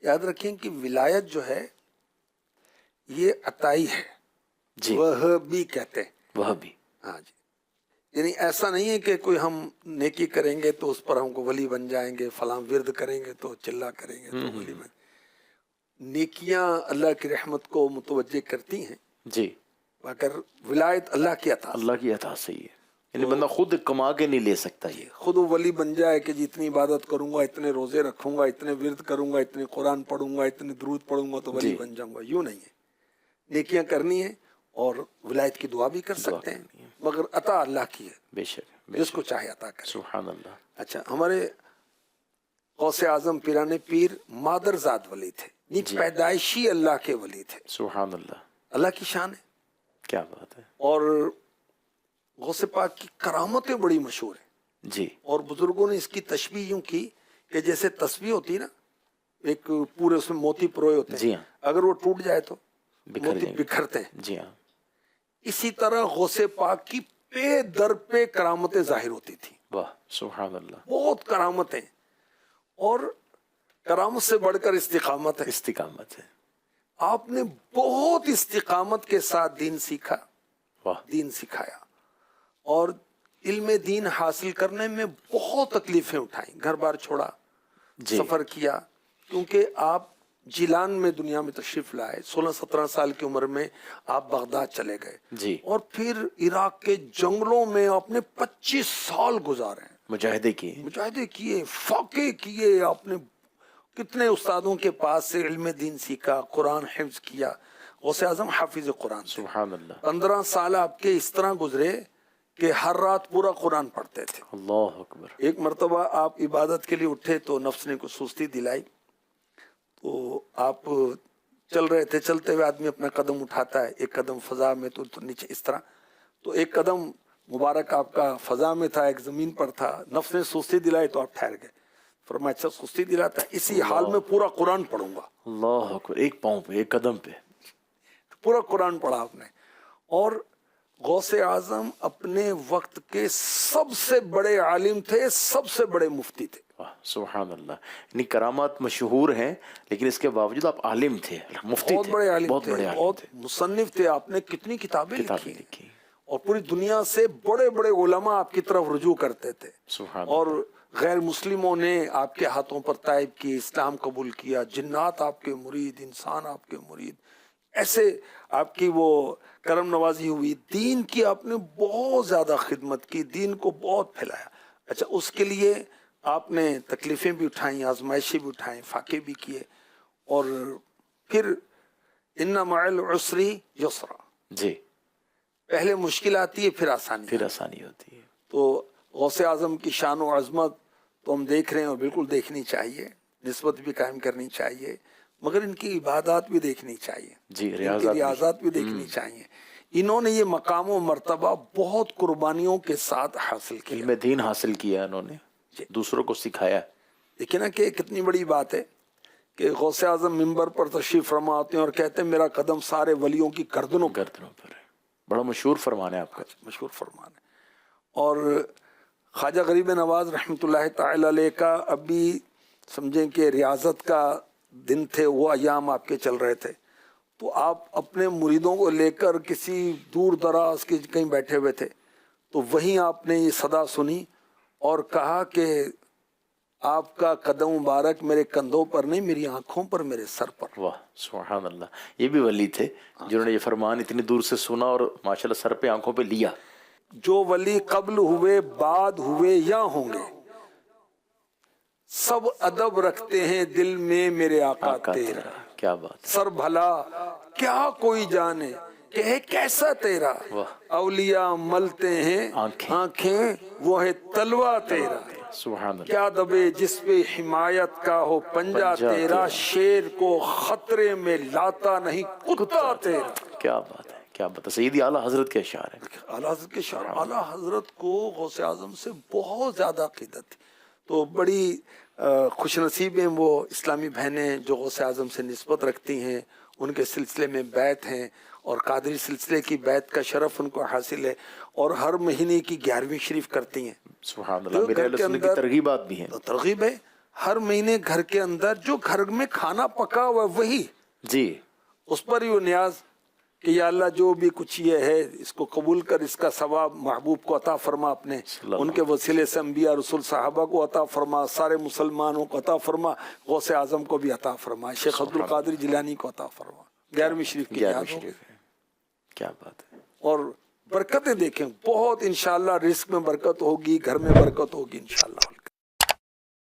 یاد رکھیں کہ ولایت جو ہے یہ عطائی ہے جی، وہ بھی کہتے ہیں. وہ بھی. ہاں جی، یعنی ایسا نہیں ہے کہ کوئی ہم نیکی کریں گے تو اس پر ہم کو ولی بن جائیں گے، فلاں ورد کریں گے تو چلا کریں گے تو ولی بن. نیکیاں اللہ کی رحمت کو متوجہ کرتی ہیں جی، مگر ولایت اللہ کی عطا سے. اللہ کی عطا سے ہی ہے. یعنی بندہ خود کما کے نہیں لے سکتا یہ. خود وہ ولی بن جائے کہ جتنی عبادت کروں گا، اتنے روزے رکھوں گا، اتنے ورد کروں گا، اتنے قرآن پڑھوں گا، اتنے درود پڑھوں گا تو ولی بن جاؤں گا، یوں نہیں ہے. نیکیاں کرنی ہے اور ولایت کی دعا بھی کر سکتے ہیں، مگر عطا اللہ کی ہے، بے شک، جس کو چاہے عطا کرے. سبحان اللہ. اچھا، ہمارے غوث اعظم پیران پیر مادر زاد ولی تھے، یہ پیدائشی اللہ کے ولی تھے. سبحان اللہ، اللہ کی شان ہے. کیا بات ہے. اور غوث پاک کی کرامتیں بڑی مشہور ہیں. جی، اور بزرگوں نے اس کی تشبیہ یوں کی کہ جیسے تسبیح ہوتی ہے نا، ایک پورے اس میں موتی پروئے ہوتے ہیں. جی ہاں، اگر وہ ٹوٹ جائے تو بکھر موتی جائیں گے. بکھرتے ہیں. جی ہاں، اسی طرح غوث پاک کی پے در پہ کرامتیں ظاہر ہوتی تھی. واہ، سبحان اللہ. بہت کرامتیں، اور کرامت سے بڑھ کر استقامت ہے. استقامت ہے. آپ نے بہت استقامت کے ساتھ دین سیکھا، واہ، دین سکھایا، اور علم دین حاصل کرنے میں بہت تکلیفیں اٹھائیں، گھر بار چھوڑا، جی، سفر کیا. کیونکہ آپ جیلان میں دنیا میں تشریف لائے، 16-17 سال کی عمر میں آپ بغداد چلے گئے، جی، اور پھر عراق کے جنگلوں میں آپ نے 25 سال گزارے ہیں. مجاہدے کی. مجاہدے کیے، فاقے کیے، آپ نے کتنے استادوں کے پاس سے علم دین سیکھا، قرآن حفظ کیا. غوث اعظم حافظ قرآن تھے. سبحان اللہ. 15 سال آپ کے اس طرح گزرے کہ ہر رات پورا قرآن پڑھتے تھے. اللہ اکبر. ایک مرتبہ آپ عبادت کے لیے اٹھے تو نفس نے کچھ سستی دلائی، تو آپ چل رہے تھے، چلتے ہوئے آدمی اپنا قدم اٹھاتا ہے، ایک قدم فضا میں تو نیچے اس طرح، تو ایک قدم مبارک آپ کا فضا میں تھا، ایک زمین پر تھا. نفس نے سستی دلائی تو آپ ٹھہر گئے. فرمایا اچھا سستی دلاتا ہے، اسی حال میں پورا قرآن پڑھوں گا. اللہ اکبر. ایک پاؤں پہ، ایک قدم پہ پورا قرآن پڑھا آپ نے. اور غوث اعظم اپنے وقت کے سب سے بڑے عالم تھے، سب سے بڑے مفتی تھے. سبحان اللہ. یعنی کرامات مشہور ہیں لیکن اس کے باوجود آپ عالم تھے، مفتی بہت تھے، بڑے عالم بہت تھے، بڑے عالم بہت تھے. مصنف تھے. آپ نے کتنی کتابیں کتابیں لکھی، لکھی. اور پوری دنیا سے بڑے بڑے علماء آپ کی طرف رجوع کرتے تھے. سبحان اور اللہ. غیر مسلموں نے آپ کے ہاتھوں پر تائب کی، اسلام قبول کیا. جنات آپ کے مرید، انسان آپ کے مرید، ایسے آپ کی وہ کرم نوازی ہوئی. دین کی آپ نے بہت زیادہ خدمت کی، دین کو بہت پھیلایا. اچھا، اس کے لیے آپ نے تکلیفیں بھی اٹھائیں، آزمائشیں بھی اٹھائیں، فاقے بھی کیے. اور پھر ان مع العسر یسرا، جی، پہلے مشکل آتی ہے پھر آسانی. پھر آسانی ہوتی ہے. تو غوث اعظم کی شان و عظمت تو ہم دیکھ رہے ہیں، اور بالکل دیکھنی چاہیے، نسبت بھی قائم کرنی چاہیے، مگر ان کی عبادات بھی دیکھنی چاہیے، جی، ان کی ریاضات بھی دیکھنی چاہیے. انہوں نے یہ مقام و مرتبہ بہت قربانیوں کے ساتھ حاصل کیا. علم دین حاصل کیا انہوں نے، دوسروں کو سکھایا. دیکھیں نا کہ کتنی بڑی بات ہے کہ غوث اعظم ممبر پر تشریف فرما آتے ہیں اور کہتے ہیں میرا قدم سارے ولیوں کی گردنوں پر پر ہے. بڑا مشہور فرمان ہے آپ کا. مشہور فرمان ہے. اور خواجہ غریب نواز رحمۃ اللہ تعالی علیہ کا ابھی سمجھیں کہ ریاضت کا دن تھے، وہ ایام آپ کے چل رہے تھے، تو آپ اپنے مریدوں کو لے کر کسی دور دراز کے کہیں بیٹھے ہوئے تھے، تو وہیں آپ نے یہ صدا سنی اور کہا کہ آپ کا قدم مبارک میرے کندھوں پر نہیں، میری آنکھوں پر، میرے سر پر. واہ، سبحان اللہ. یہ بھی ولی تھے جنہوں نے یہ فرمان اتنی دور سے سنا اور ماشاءاللہ سر پہ آنکھوں پہ لیا. جو ولی قبل ہوئے، بعد ہوئے یا ہوں گے، سب ادب رکھتے ہیں دل میں میرے آقا تیرا. کیا بات. سر بھلا کیا کوئی جانے کہ ہے کیسا تیرا، اولیاء ملتے ہیں آنکھیں، وہ ہے تلوا تیرا. سبحان اللہ. کیا دبے جس پہ حمایت کا ہو پنجہ تیرا، شیر کو خطرے میں لاتا نہیں کتا تیرا. کیا بات ہے، کیا بات ہے. سیدی اعلیٰ حضرت کے اشعار ہیں. اعلیٰ حضرت کے اشعار. اعلیٰ حضرت کو غوث اعظم سے بہت زیادہ عقیدت تھی. تو بڑی خوش نصیب ہیں وہ اسلامی بہنیں جو غوث اعظم سے نسبت رکھتی ہیں، ان کے سلسلے میں بیعت ہیں، اور قادری سلسلے کی بیعت کا شرف ان کو حاصل ہے، اور ہر مہینے کی 11ویں شریف کرتی ہیں. سبحان اللہ. میرے اہل سنت کی ترغیبات بھی ہیں. ترغیب ہے. ہر مہینے گھر کے اندر جو گھر میں کھانا پکا ہوا ہے وہی جی اس پر ہی وہ نیاز کہ یا اللہ جو بھی کچھ یہ ہے اس کو قبول کر، اس کا ثواب محبوب کو عطا فرما، اپنے ان کے وسیلے سے انبیاء رسول صحابہ کو عطا فرما، سارے مسلمانوں کو عطا فرما، غوث اعظم کو بھی عطا فرما، شیخ عبد القادر جیلانی کو عطا فرما، 11ویں شریف کی یاد ہو۔ کیا بات ہے۔ اور برکتیں دیکھیں بہت، انشاءاللہ رزق میں برکت ہوگی، گھر میں برکت ہوگی انشاءاللہ۔